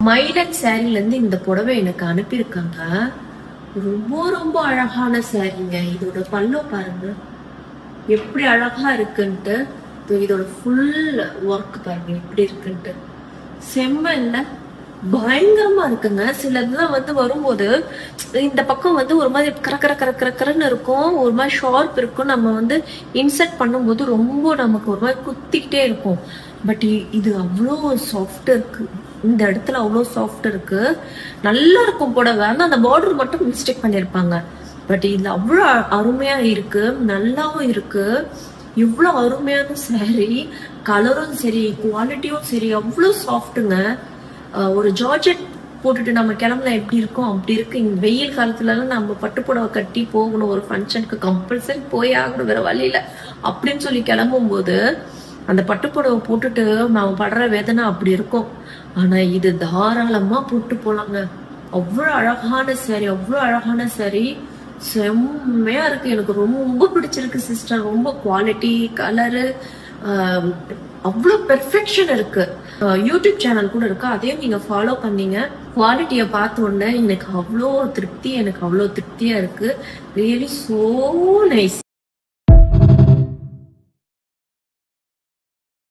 மயிலன் சாரில இருந்து இந்த புடவை எனக்கு அனுப்பியிருக்காங்க. ரொம்ப ரொம்ப அழகான சாரிங்க. இதோட பல்லு பாருங்க எப்படி அழகா இருக்குன்ட்டு. இதோட ஃபுல் ஒர்க் பாருங்க எப்படி இருக்குன்ட்டு. செம்மல்ல பயங்கரமா இருக்குங்க. சிலதுலாம் வரும்போது இந்த பக்கம் ஒரு மாதிரி கரன்னு இருக்கும், ஒரு மாதிரி ஷார்ப் இருக்கும். நம்ம இன்சர்ட் பண்ணும்போது ரொம்ப நமக்கு ஒரு மாதிரி குத்திக்கிட்டே இருக்கும். பட் இது அவ்வளோ சாஃப்ட் இருக்கு. இந்த இடத்துல அவ்வளோ சாஃப்ட் இருக்கு, நல்லா இருக்கும் புடவை. அந்த பார்டர் மட்டும் மிஸ்டேக் பண்ணியிருப்பாங்க. பட் இதுல அவ்வளோ அருமையா இருக்கு, நல்லாவும் இருக்கு. இவ்வளோ அருமையான சாரி, கலரும் சரி, குவாலிட்டியும் சரி, அவ்வளோ சாஃப்ட்டுங்க. ஒரு ஜார்ஜெட் போட்டுட்டு நம்ம கிளம்புனா எப்படி இருக்கும் அப்படி இருக்கு. இந்த வெயில் காலத்துலலாம் நம்ம பட்டு புடவை கட்டி போகணும், ஒரு ஃபங்க்ஷனுக்கு கம்பல்சரி போய் ஆகணும், வேற வழியில அப்படின்னு சொல்லி கிளம்பும் போது அந்த பட்டுப்புடவை போட்டுட்டு நான் படுற வேதனை அப்படி இருக்கும். ஆனா இது தாராளமா போட்டு போலாங்க. அவ்வளவு அழகான சாரி, அவ்வளவு அழகான சாரி, செம்மையா இருக்கு. எனக்கு ரொம்ப பிடிச்சிருக்கு சிஸ்டர். ரொம்ப குவாலிட்டி, கலரு, அவ்வளவு பெர்ஃபெக்ஷன் இருக்கு. யூடியூப் சேனல் கூட இருக்கு, அதையும் நீங்க ஃபாலோ பண்ணீங்க. குவாலிட்டியை பார்த்த உடனே எனக்கு அவ்வளோ திருப்தியா இருக்கு. Really so nice.